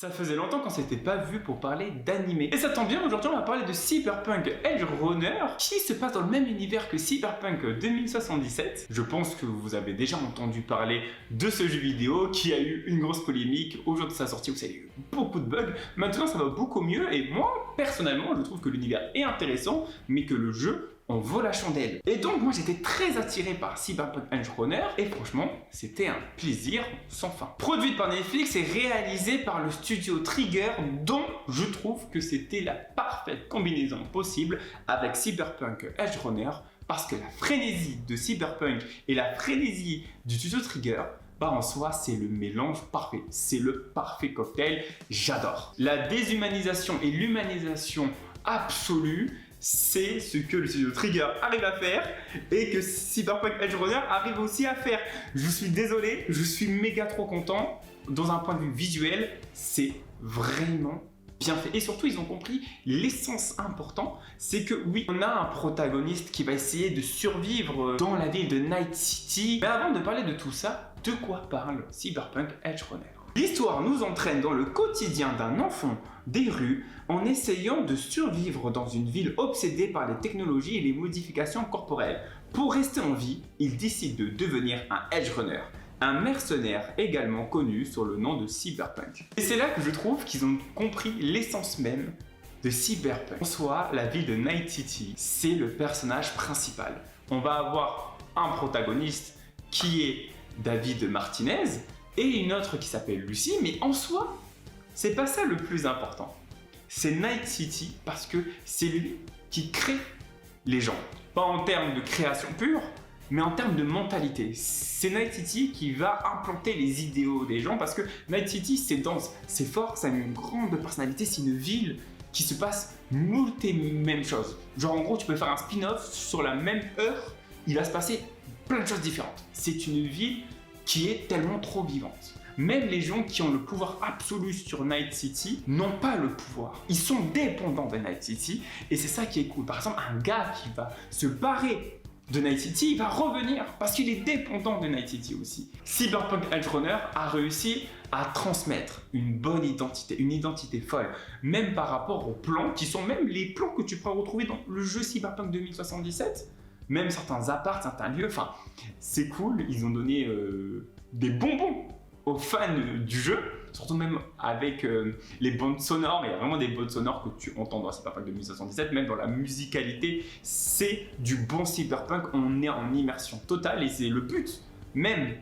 Ça faisait longtemps qu'on s'était pas vu pour parler d'animé. Et ça tombe bien, aujourd'hui on va parler de Cyberpunk Edge Runner qui se passe dans le même univers que Cyberpunk 2077. Je pense que vous avez déjà entendu parler de ce jeu vidéo qui a eu une grosse polémique au jour de sa sortie où ça a eu beaucoup de bugs. Maintenant ça va beaucoup mieux et moi personnellement je trouve que l'univers est intéressant mais que le jeu on vaut la chandelle. Et donc moi j'étais très attiré par Cyberpunk Edge Runner et franchement c'était un plaisir sans fin. Produit par Netflix et réalisé par le studio Trigger dont je trouve que c'était la parfaite combinaison possible avec Cyberpunk Edge Runner parce que la frénésie de Cyberpunk et la frénésie du studio Trigger en soi, c'est le mélange parfait. C'est le parfait cocktail. J'adore. La déshumanisation et l'humanisation absolue, c'est ce que le studio Trigger arrive à faire et que Cyberpunk Edge Runner arrive aussi à faire. Je suis désolé, je suis méga trop content. Dans un point de vue visuel, c'est vraiment bien fait. Et surtout, ils ont compris l'essence importante, c'est que oui, on a un protagoniste qui va essayer de survivre dans la ville de Night City. Mais avant de parler de tout ça, de quoi parle Cyberpunk Edge Runner ? L'histoire nous entraîne dans le quotidien d'un enfant des rues en essayant de survivre dans une ville obsédée par les technologies et les modifications corporelles. Pour rester en vie, il décide de devenir un Edge Runner, un mercenaire également connu sous le nom de Cyberpunk. Et c'est là que je trouve qu'ils ont compris l'essence même de Cyberpunk. En soi, la ville de Night City, c'est le personnage principal. On va avoir un protagoniste qui est David Martinez et une autre qui s'appelle Lucy, mais en soi, c'est pas ça le plus important. C'est Night City parce que c'est lui qui crée les gens. Pas en termes de création pure, mais en termes de mentalité. C'est Night City qui va implanter les idéaux des gens parce que Night City, c'est dense, c'est fort, ça a une grande personnalité, c'est une ville qui se passe moult et mêmes choses. Genre en gros, tu peux faire un spin-off sur la même heure, il va se passer plein de choses différentes. C'est une ville qui est tellement trop vivante. Même les gens qui ont le pouvoir absolu sur Night City n'ont pas le pouvoir. Ils sont dépendants de Night City et c'est ça qui est cool. Par exemple, un gars qui va se barrer de Night City, il va revenir parce qu'il est dépendant de Night City aussi. Cyberpunk Edge Runner a réussi à transmettre une bonne identité, une identité folle, même par rapport aux plans qui sont même les plans que tu pourras retrouver dans le jeu Cyberpunk 2077. Même certains apparts, certains lieux, enfin, c'est cool, ils ont donné des bonbons aux fans du jeu, surtout même avec les bandes sonores, il y a vraiment des bandes sonores que tu entends dans Cyberpunk 2077, même dans la musicalité, c'est du bon Cyberpunk, on est en immersion totale et c'est le but même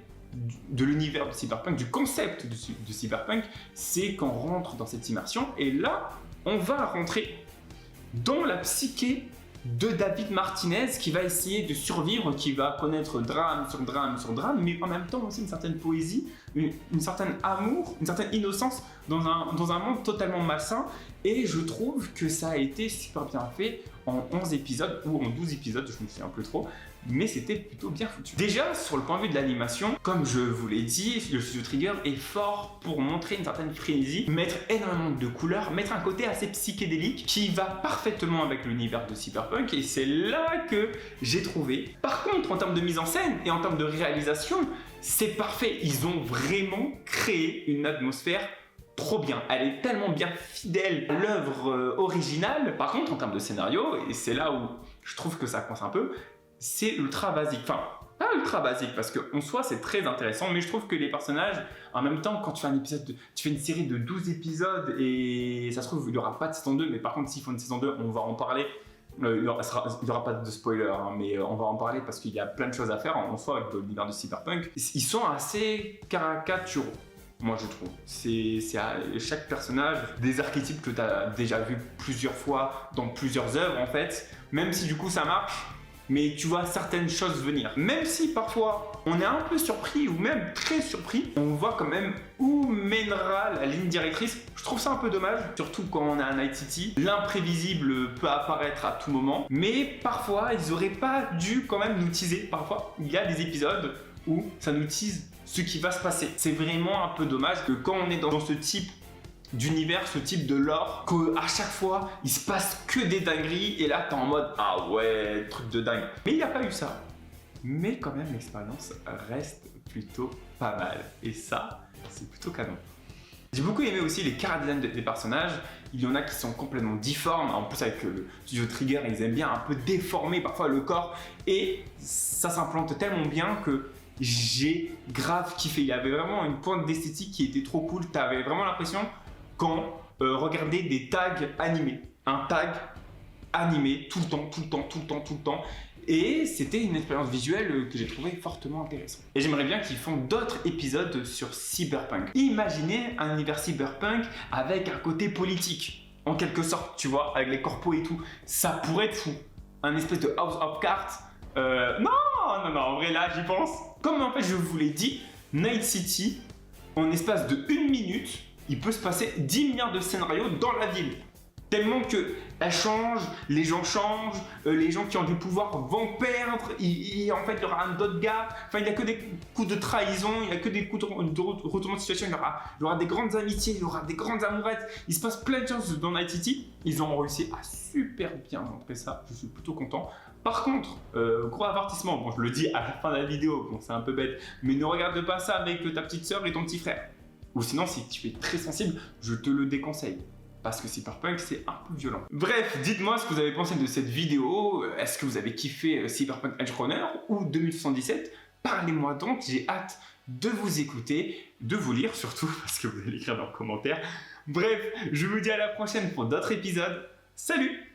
de l'univers de Cyberpunk, du concept de Cyberpunk, c'est qu'on rentre dans cette immersion et là, on va rentrer dans la psyché de David Martinez qui va essayer de survivre, qui va connaître drame sur drame sur drame, mais en même temps aussi une certaine poésie, une certaine amour, une certaine innocence dans un monde totalement malsain. Et je trouve que ça a été super bien fait en 11 épisodes ou en 12 épisodes, je me souviens plus trop, mais c'était plutôt bien foutu. Déjà, sur le point de vue de l'animation, comme je vous l'ai dit, le studio Trigger est fort pour montrer une certaine frénésie, mettre énormément de couleurs, mettre un côté assez psychédélique qui va parfaitement avec l'univers de Cyberpunk et c'est là que j'ai trouvé. Par contre, en termes de mise en scène et en termes de réalisation, c'est parfait. Ils ont vraiment créé une atmosphère trop bien, elle est tellement bien fidèle à l'œuvre originale. Par contre, en termes de scénario, et c'est là où je trouve que ça coince un peu, c'est ultra basique. Enfin, pas ultra basique, parce qu'en soi, c'est très intéressant, mais je trouve que les personnages, en même temps, quand tu fais un épisode, tu fais une série de 12 épisodes, et ça se trouve, il n'y aura pas de saison 2, mais par contre, s'ils font une saison 2, on va en parler. Il n'y aura pas de spoiler, hein, mais on va en parler parce qu'il y a plein de choses à faire en soi avec l'univers de Cyberpunk. Ils sont assez caricaturaux. Moi je trouve. C'est à chaque personnage des archétypes que tu as déjà vu plusieurs fois dans plusieurs œuvres en fait. Même si du coup ça marche, mais tu vois certaines choses venir. Même si parfois on est un peu surpris ou même très surpris, on voit quand même où mènera la ligne directrice. Je trouve ça un peu dommage, surtout quand on est à Night City. L'imprévisible peut apparaître à tout moment, mais parfois ils auraient pas dû quand même nous teaser. Parfois il y a des épisodes où ça nous tease ce qui va se passer. C'est vraiment un peu dommage que quand on est dans ce type d'univers, ce type de lore, qu'à chaque fois, il se passe que des dingueries et là, t'es en mode « Ah ouais, truc de dingue ». Mais il n'y a pas eu ça. Mais quand même, l'expérience reste plutôt pas mal. Et ça, c'est plutôt canon. J'ai beaucoup aimé aussi les chara design des personnages. Il y en a qui sont complètement difformes. En plus, avec le studio Trigger, ils aiment bien un peu déformer parfois le corps. Et ça s'implante tellement bien que j'ai grave kiffé. Il y avait vraiment une pointe d'esthétique qui était trop cool. Tu avais vraiment l'impression quand regarder des tags animés. Un tag animé tout le temps. Et c'était une expérience visuelle que j'ai trouvé fortement intéressante. Et j'aimerais bien qu'ils font d'autres épisodes sur Cyberpunk. Imaginez un univers Cyberpunk avec un côté politique, en quelque sorte, tu vois, avec les corpos et tout. Ça pourrait être fou. Un espèce de House of Cards. Non, en vrai là, j'y pense. Comme en fait je vous l'ai dit, Night City, en espace de 1 minute, il peut se passer 10 milliards de scénarios dans la ville. Tellement qu'elle change, les gens changent, les gens qui ont du pouvoir vont perdre, en fait il y aura un autre gars, enfin il n'y a que des coups de trahison, il n'y a que des coups de retournement de situation, il y aura des grandes amitiés, il y aura des grandes amourettes, il se passe plein de choses dans Night City, ils ont réussi à super bien montrer ça, je suis plutôt content. Par contre, gros avertissement, bon je le dis à la fin de la vidéo, bon c'est un peu bête, mais ne regarde pas ça avec ta petite soeur et ton petit frère. Ou sinon si tu es très sensible, je te le déconseille. Parce que Cyberpunk, c'est un peu violent. Bref, dites-moi ce que vous avez pensé de cette vidéo. Est-ce que vous avez kiffé Cyberpunk Edgerunner ou 2077? Parlez-moi donc, j'ai hâte de vous écouter, de vous lire surtout, parce que vous allez l'écrire dans les commentaires. Bref, je vous dis à la prochaine pour d'autres épisodes. Salut!